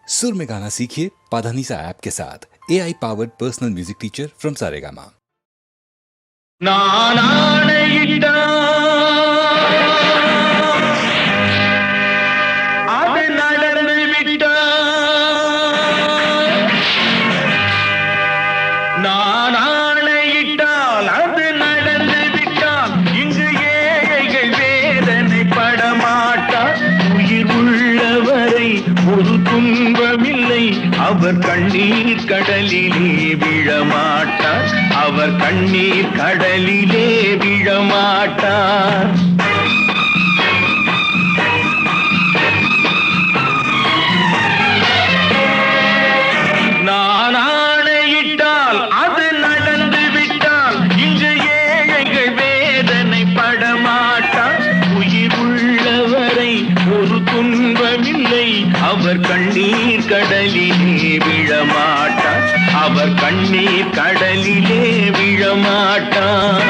सुर में गाना सीखिए पाधानीसा ऐप के साथ। AI powered personal music teacher from Saregama. அவர் கண்ணீர் கடலிலே விழமாட்டார், அவர் கண்ணீர் கடலிலே விழமாட்டார். நான் ஆணையிட்டால் அது நடந்து விட்டால் இங்கு ஏழைகள் வேதனை படமாட்டார். உயிர் உள்ளவரை ஒரு துன்பமில்லை, அவர் கண்ணீர் கடலிலே விழமாட்டார், அவர் கண்ணீர் கடலிலே விழமாட்டார்.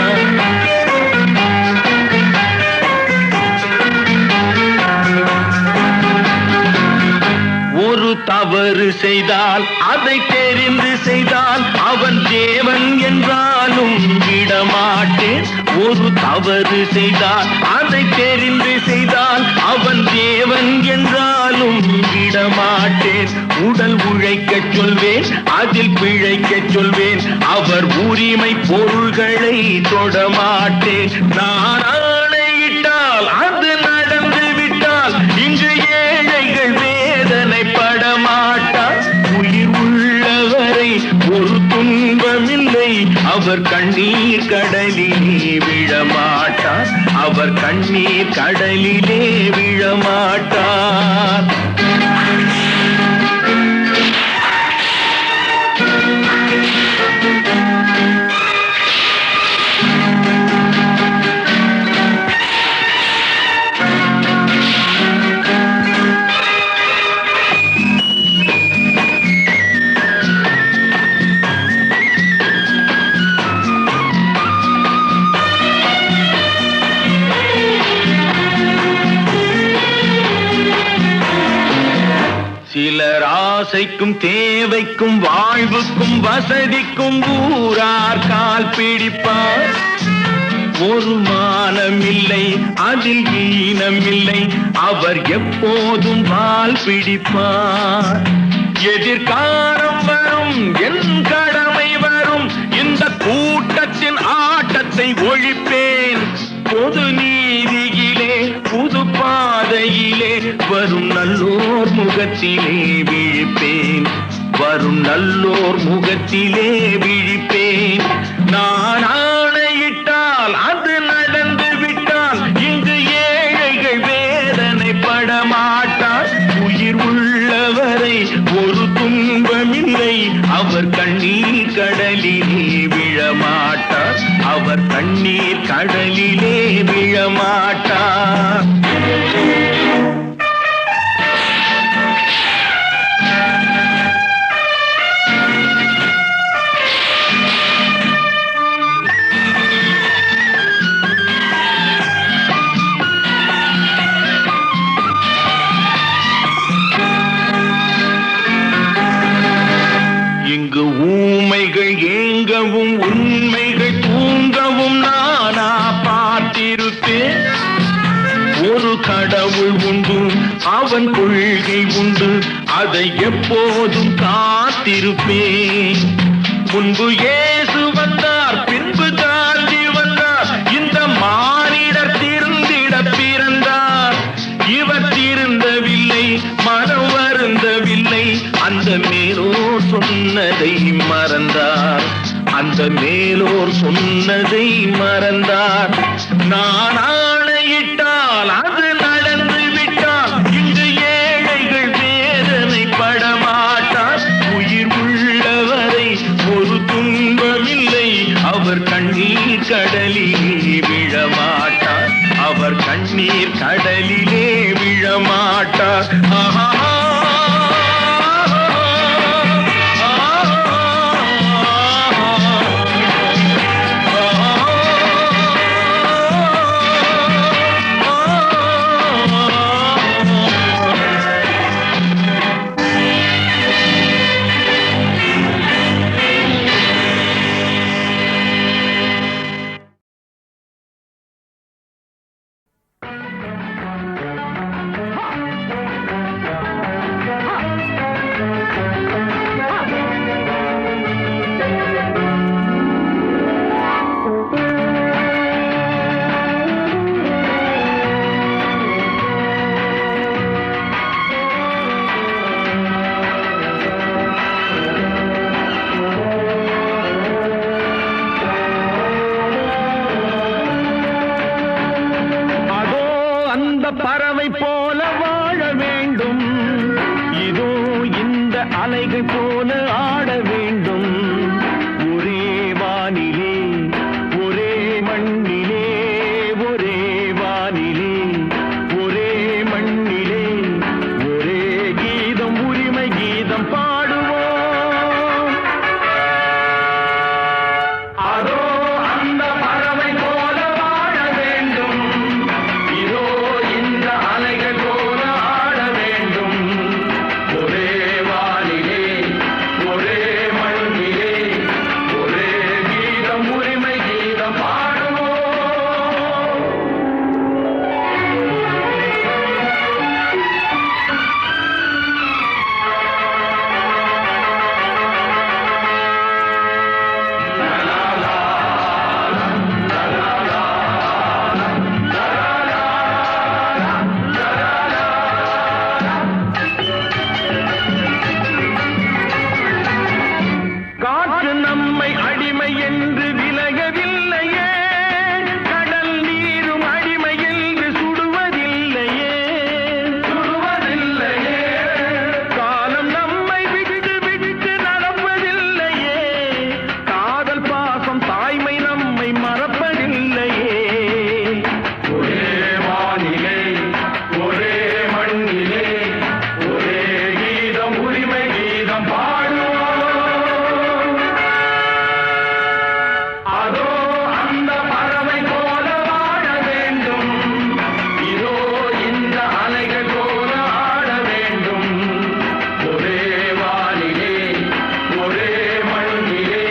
ஒரு தவறு செய்தால் அதை தெரிந்து செய்தால் அவன் தேவன் என்றாலும் விடமாட்டேன். ஒரு தவறு செய்தால் அதை தெரிந்து செய்தால் அவன் தேவன் என்றாலும் விடமாட்டேன். உடல் உழைக்கச் சொல்வேன், அதில் பிழைக்கச் சொல்வேன், அவர் உரிமை பொருள்களை தொடமாட்டேன். நான் ஆணையிட்டால் அது நடந்து விட்டால் இங்கு ஏழைகள் வேதனை படமாட்டார். உயிர் உள்ளவரை ஒரு துன்பமில்லை, அவர் கண்ணீர் கடலிலே விழமாட்டார், அவர் கண்ணீர் கடலிலே விழமாட்டார். சிலர் ஆசைக்கும் தேவைக்கும் வாழ்வுக்கும் வசதிக்கும் ஊரார் கால் பிடிப்பார். ஒரு மானமில்லை, அதில் ஈனமில்லை, அவர் எப்போதும் வால் பிடிப்பார். எதிர்காலம் வரும், என் கடமை வரும், இந்த கூட்டத்தின் ஆட்டத்தை ஒழிப்பேன். பொது நீதியிலே புது பாதையிலே வரும் நல்லோர் முகத்திலே விழிப்பேன், வரும் நல்லோர் முகத்திலே விழிப்பேன். நான் ஆணையிட்டால் அது நடந்து விட்டால் இங்கு ஏழைகள் வேதனை படமாட்டார். உயிர் உள்ளவரை ஒரு துன்பமில்லை, அவர் கண்ணீர் கடலிலே விழமாட்டார், அவர் கண்ணீர் கடலிலே விழமாட்டார். இங்கு ஊமைகள் ஏங்கவும் உண்மைகள் தூங்கவும் நானா பார்த்திருப்பேன். ஒரு கடவுள் உண்டு, அவன் கொள்கை உண்டு, அதை எப்போதும் காத்திருப்பேன். முன்பு இயேசு வந்தார், பின்பு காந்தி வந்தார், இந்த மானிடர் திருந்திட பிறந்தார். இவர் திருந்தவில்லை, மனம் வருந்தவில்லை, அந்த மேலோர் சொன்னதை மறந்தார், அந்த மேலோர் சொன்னதை மறந்தார். நான் ஆணையிட்டால் அது நடந்து விட்டால் இங்கு ஏழைகள் வேதனை படமாட்டார். உயிர் உள்ளவரை ஒரு துன்பமில்லை, அவர் கண்ணீர் கடலிலே விழமாட்டார், அவர் கண்ணீர் கடலிலே விழமாட்டார். ஆஹா. அலைகள் போல ஆட வேண்டும் ஒரே வானிலே ஒரே மண்ணிலே ஒரே வானிலே ஒரே மண்ணிலே ஒரே கீதம் உரிமை கீதம் பாடுவோம் அதோ அந்த பறவை போல வாழ வேண்டும் இதோ இந்த அலைகள் போல ஆட வேண்டும் ஒரே வானிலே ஒரே மண்ணிலே ஒரே கீதம் உரிமை கீதம் பாடுவோம் காற்று நம்மை அடிமை என்று விலகவில்லையே கடல் நீரும் அடிமை என்று சுடுவதில்லையே காலம் நம்மை விட்டு விட்டு நடப்பதில்லையே காதல் பாசம் தாய்மை நம்மை மறப்பதில்லையே ஒரே வானிலே ஒரே மண்ணிலே ஒரே கீதம் உரிமை கீதம் பாடுவோம் அதோ அந்த பறவை போல வாழ வேண்டும் இதோ இந்த அலைகள் போல ஆட வேண்டும் ஒரே வானிலே ஒரே மண்ணிலே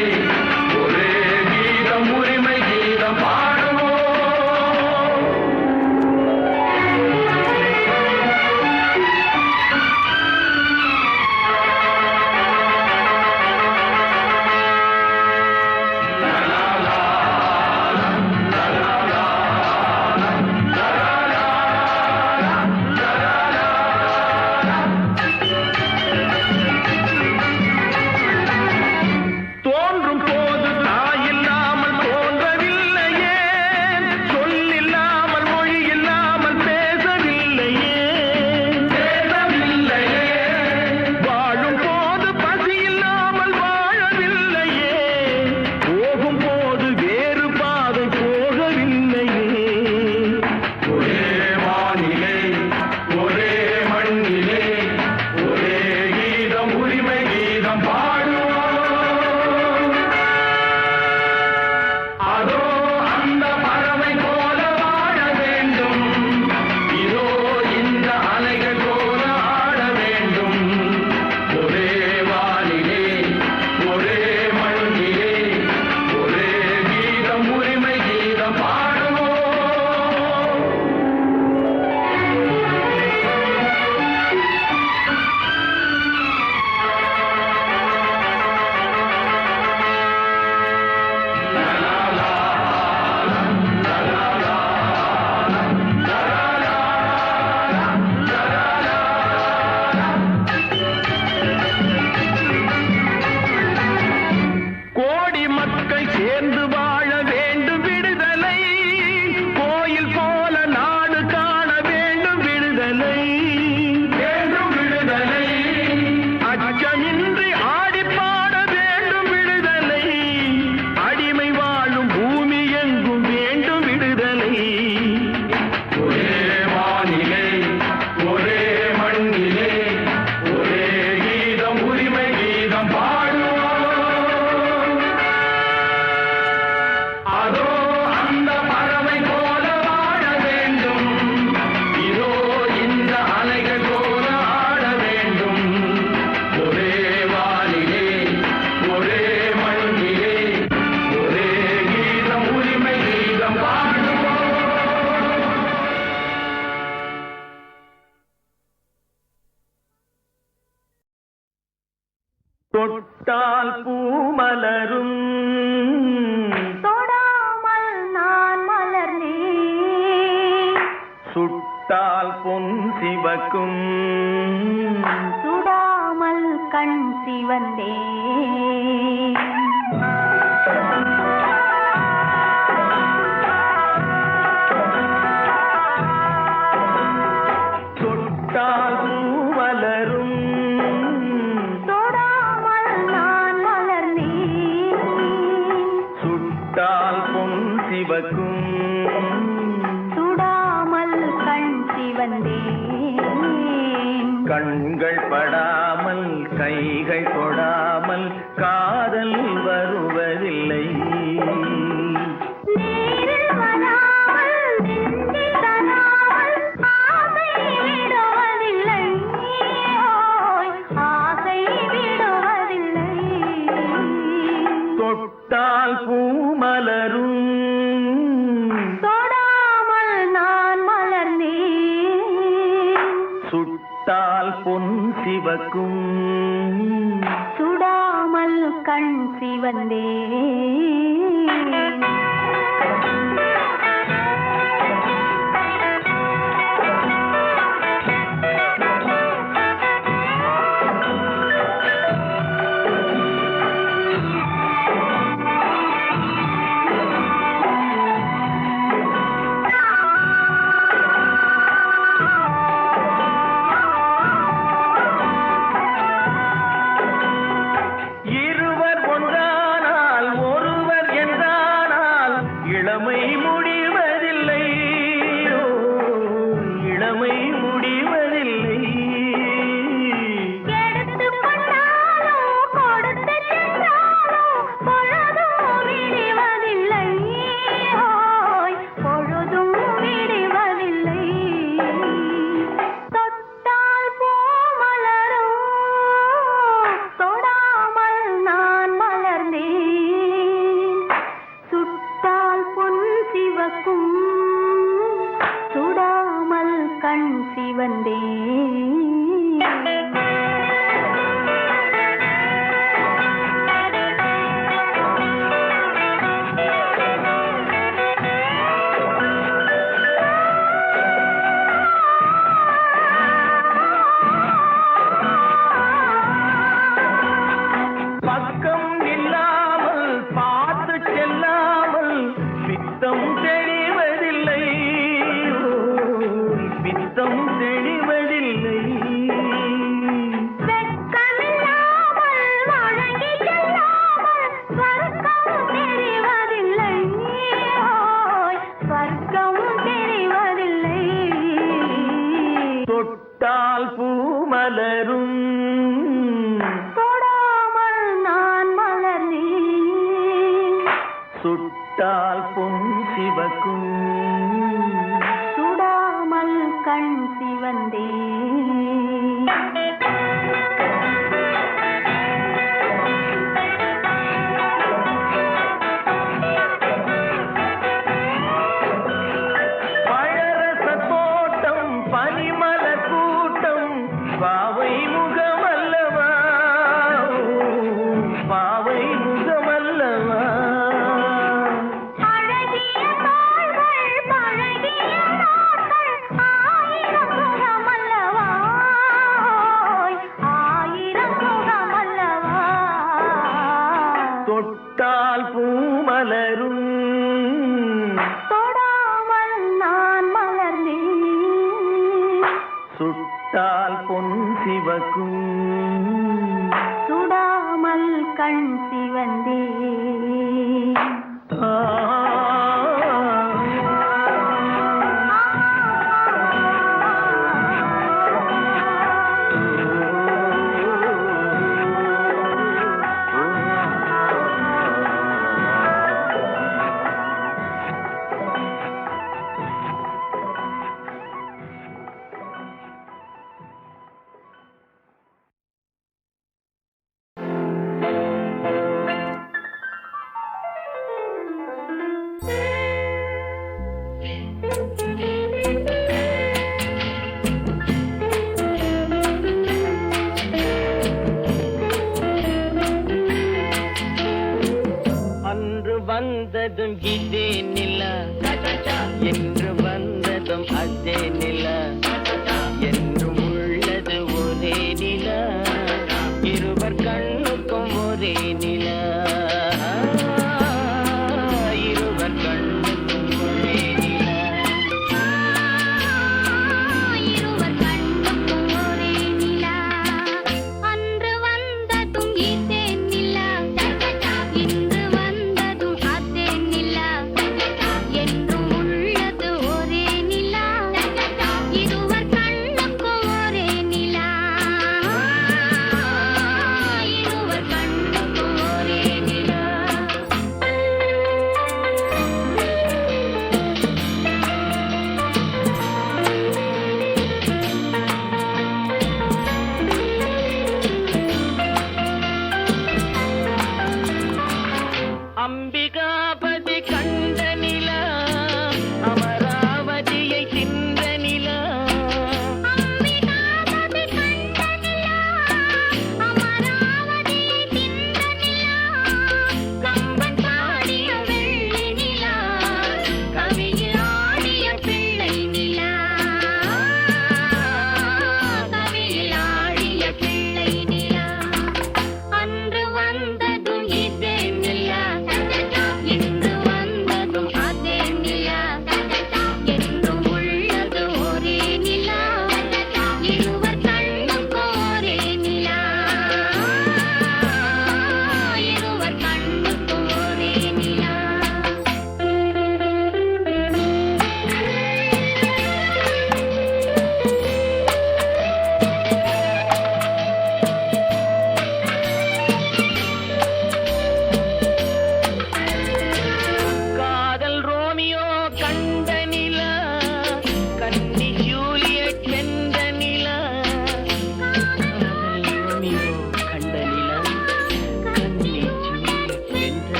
ஒரே கீதம் உரிமை கீதம் பாடுவோம் தோன்றும் போது தாயில்லாமல் தோன்றவில்லையே சொல்லில்லாமல் மொழி இல்லாமல் பேசவில்லையே வாழும் போது பசி இல்லாமல் வாழவில்லையே போகும் போது வேறு பாதை போகவில்லையே ஒரே வானிலே ஒரே மண்ணிலே ஒரே கீதம் உரிமை கீதம் பாடுவோம் அதோ அந்த பறவை போல வாழ வேண்டும் இதோ இந்த அலைகள் போல ஆட வேண்டும் ஒரே வானிலே ஒரே மண்ணிலே ஒரே கீதம் உரிமை கீதம் பாடுவோம் கோடி மக்கள் சேர்ந்து வாழ வேண்டும் விடுதலை கோயில் போல நாடு காண வேண்டும் விடுதலை அச்சமின்றி ஆடி பாட வேண்டும் விடுதலை அடிமை வாழும் பூமி எங்கும் வேண்டும் விடுதலை ஒரே வானிலே ஒரே மண்ணிலே ஒரே கீதம் உரிமை கீதம் பாடுவோம் அதோ அந்த பறவை போல வாழ வேண்டும் இதோ இந்த அலைகள் போல ஆட வேண்டும் ஒரே வானிலே ஒரே மண்ணிலே ஒரே கீதம் உரிமை கீதம் பாடுவோம் தொட்டால் பூமலரும் தொடாமல் நான் மலர்ந்தேன் சுட்டால் பொன் சிவக்கும் சுடாமல் கண் சிவந்தேன் தொட்டால் பூமலரும் கைகள் தொடாமல் காதல் வருவதில்லை. நீரில் வராமல் நெஞ்சில் தராமல் ஆசை விடுவதில்லை. ஓய், ஆசை விடுவதில்லை. தொட்டால் பூ மலரும், தொடாமல் நான் மலர்ந்தேன். சுட்டால் பொன் சிவக்கும், சுடாமல் கண் சிவந்தேன். இருவர் ஒன்றானால் ஒருவர் என்றானால் இளமை முடிவதில்லை. ஓ, இளமை முடிவதில்லை. எடுத்துக் கொண்டாலோ கொடுத்து சென்றாலோ பொழுதும் விடுவதில்லை. ஓய், பொழுதும் விடுவதில்லை. தொட்டால் பூ மலரும், தொடாமல் நான் மலர்ந்தேன். சுட்டால் பொன் சிவக்கும், சுடாமல் கண் சிவந்தேன். பக்கம் இல்லாமல் பார்த்து செல்லாமல் பித்தம் தெளிவதில்லை. ஓ, பித்தம் தெளிவதில்லை. வெட்கமில்லாமல் வழங்கி செல்லாமல் ஸ்வர்க்கம் தெரிவதில்லை. ஓய், ஸ்வர்க்கம் தெரிவதில்லை. தொட்டால் பூ மலரும், தொடாமல் நான் மலர்ந்தேன். சுட்டால் பொன் சிவக்கும், சுடாமல் கண் சிவந்தேன். பழரச தோட்டம் பனிமலர் கூட்டம் பாவை முகமல்லவா, பாவை முகமல்லவா. அழகிய தாள்கள் பழகிய நாட்கள் ஆயிரம் முகமல்லவா. ஓய், ஆயிரம் முகமல்லவா. தொட்டால் பூ மலரும், தொடாமல் நான் மலர்ந்தேன். சுட்டால் பொன் சிவக்கும், சுடாமல் கண் சிவந்தேன். ஆ.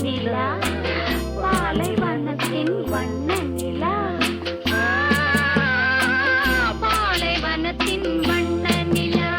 நிலா பாலைவனத்தின் வண்ண நிலா பாலைவனத்தின் வண்ண நிலா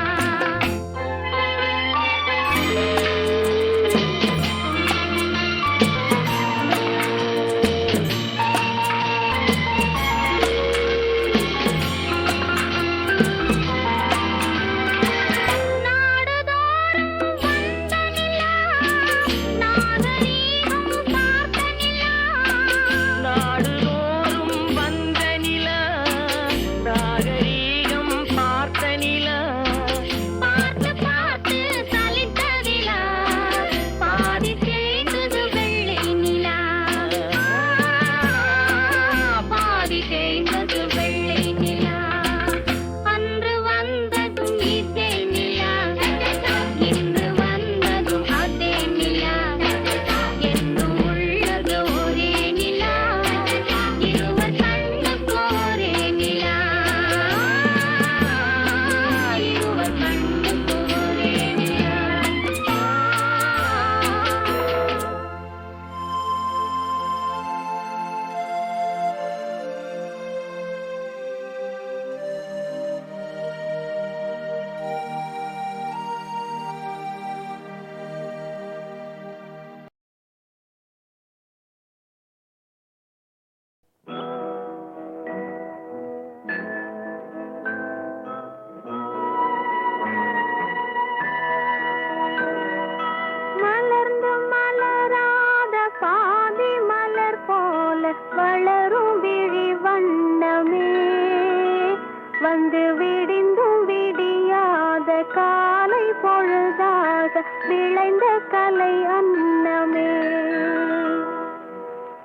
மலர்ந்து மலராத பாதி மலர் போல வளரும் விழி வண்ணமே வந்து விடிந்தும் விடியாத காலை பொழுதாக விளைந்த கலை அன்னமே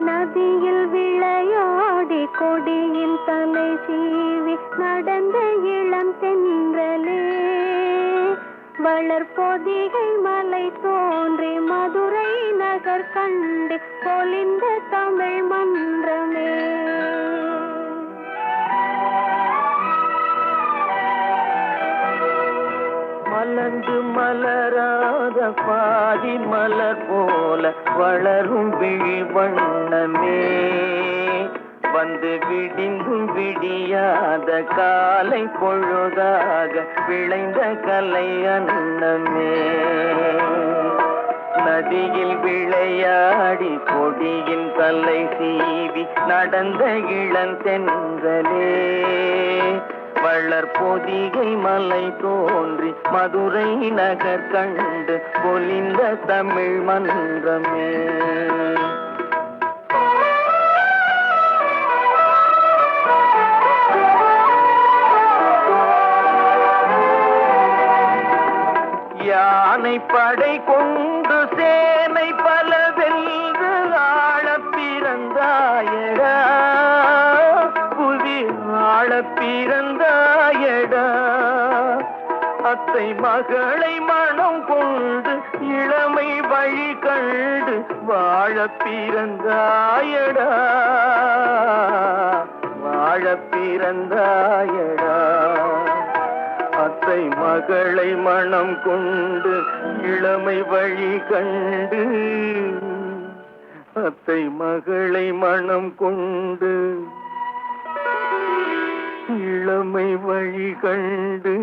நதியில் விளையாடி கொடியில் தலை சீவி நடந்த இளம் தென்றலே வளர்பொதிகை மலை தோன்றி மதுரை நகர் கண்டு பொலிந்த தமிழ் மன்றமே மலர்ந்து மலராத பாதி மலர் போல வளரும் விழி வண்ணமே வந்து விடிந்தும் விடியாத காலை பொழுதாக விளைந்த கலை அன்னமே நதியில் விளையாடி கொடியின் தலை சீவி நடந்த இளந்தென்றலே வளர்பொதிகை மலை தோன்றி மதுரை நகர் கண்டு பொலிந்த தமிழ் மன்றமே யானை படை கொண்டு சேனை பல வென்று ஆள பிறந்தாயடா புவி ஆள பிறந்தாயடா அத்தை மகளை மனம் கொண்டு இளமை வழி கண்டு வாழ பிறந்தாயடா வாழ பிறந்தாயடா அத்தை மகளை மனம் கொண்டு இளமை வழி கண்டு அத்தை மகளை மனம் கொண்டு இளமை வழி கண்டு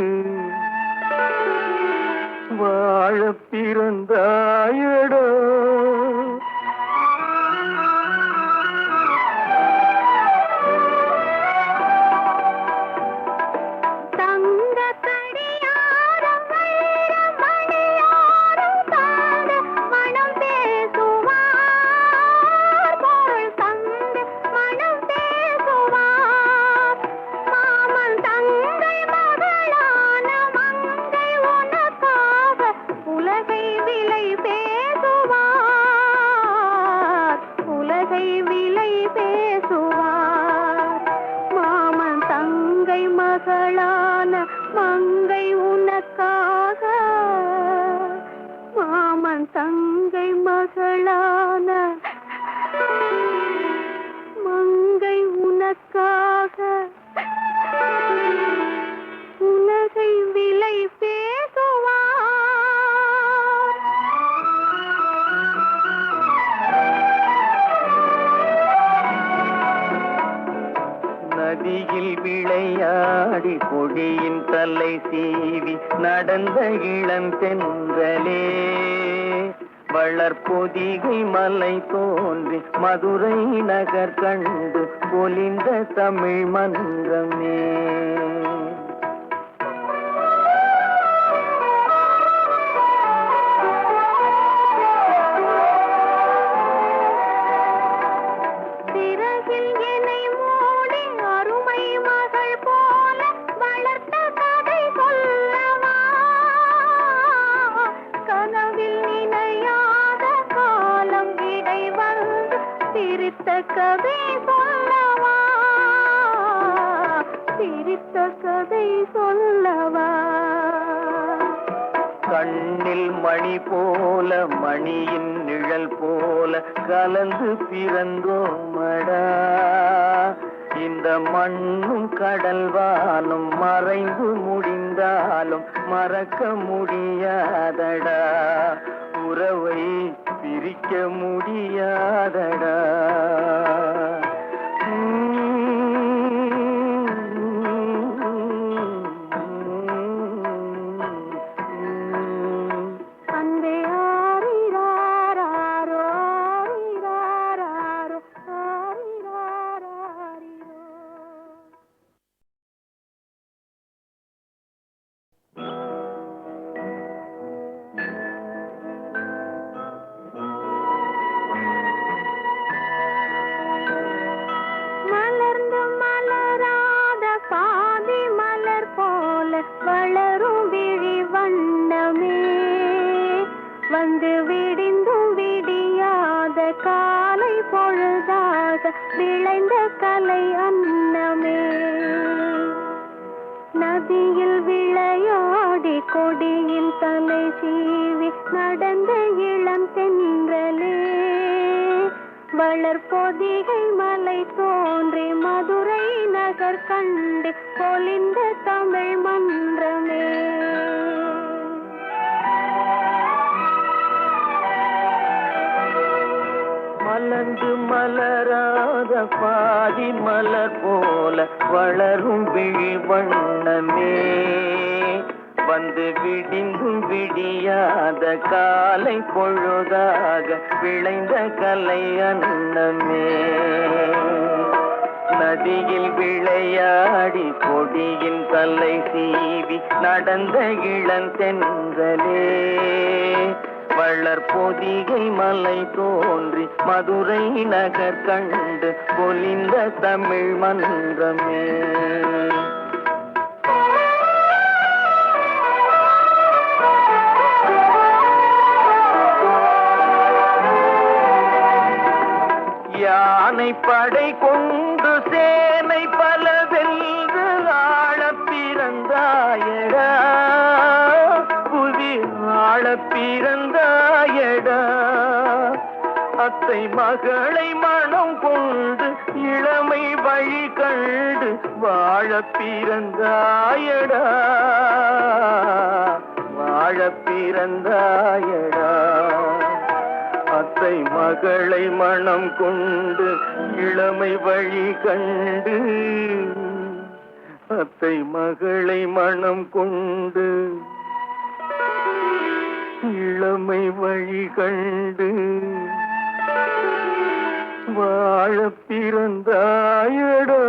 வாழ பிறந்தாயடா விளையாடி கொடியின் தலை சீவி நடந்த இளந்தென்றலே வளர்பொதிகை மலை தோன்றி மதுரை நகர் கண்டு பொலிந்த தமிழ் மன்றமே. கதை சொல்லவா, சிரித்த கதை சொல்லவா. கண்ணில் மணி போல மணியின் நிழல் போல கலந்து பிறந்தோமடா. இந்த மண்ணும் கடல்வானும் மறைந்து முடிந்தாலும் மறக்க முடியாதடா. உறவை பிரிக்க முடியாதடா. வளரும் விழி வண்ணமே வந்து விடிந்தும் விடியாத காலை பொழுதாக விளைந்த கலை அன்னமே. நதியில் விளையாடி கொடியில் தலை சீவி நடந்த இளம் தென்றலே வளர்பொதிகை மலை தோன்றி மதுரை நகர் கண்டு பொலிந்த தமிழ் மன்றமே. மலர்ந்து மலராத பாதி மலர் போல வளரும் விழி வண்ணமே வந்து விடிந்தும் விடியாத காலை பொழுதாக விளைந்த கலை அன்னமே. நதியில் விளையாடி கொடியின் தலை சீவி நடந்த இளந்தென்றலே வளர்பொதிகை மலை தோன்றி மதுரை நகர் கண்டு பொலிந்த தமிழ் மன்றமே. யானை படை கொண்டு சேனை பல வென்று ஆள பிறந்தாயடா. புவி ஆள பிறந்தாயடா. அத்தை மகளை மனம் கொண்டு இளமை வழி கண்டு வாழ பிறந்தாயடா. வாழ பிறந்தாயடா. அத்தை மகளை மனம் கொண்டு இளமை வழி கண்டு அத்தை மகளை மனம் கொண்டு இளமை வழி கண்டு வாழ பிறந்தாயடா.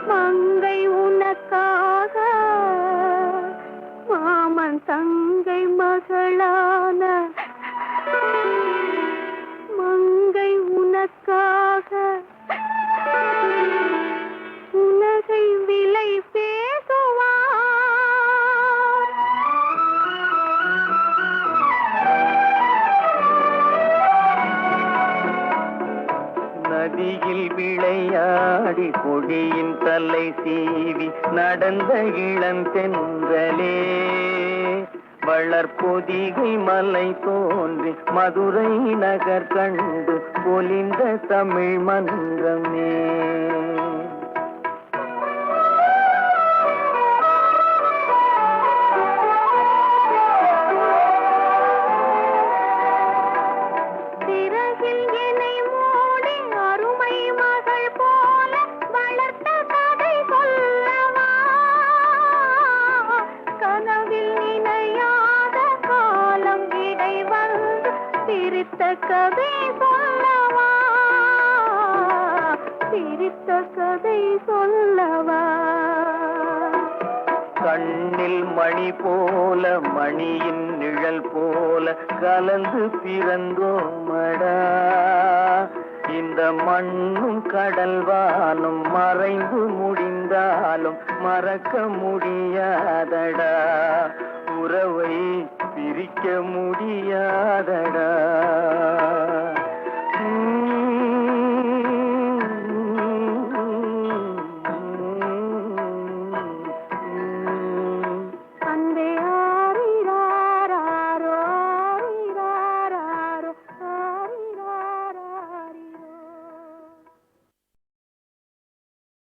மங்கை உனக்காக மாமன் தங்கை மகளான மங்கை உனக்காக உலகை விலை பேசுவார். வந்த இளந்தென்றலே வளர்பொதிகை மலை தோன்றி மதுரை நகர் கண்டு பொலிந்த தமிழ் மன்றமே. கதை சொல்லவா, சிரித்த கதை சொல்லவா. கண்ணில் மணி போல மணியின் நிழல் போல கலந்து பிறந்தோமடா. இந்த மண்ணும் கடல்வானும் மறைந்து முடிந்தாலும் மறக்க முடியாதடா. உறவை பிரிக்க முடியாதடா.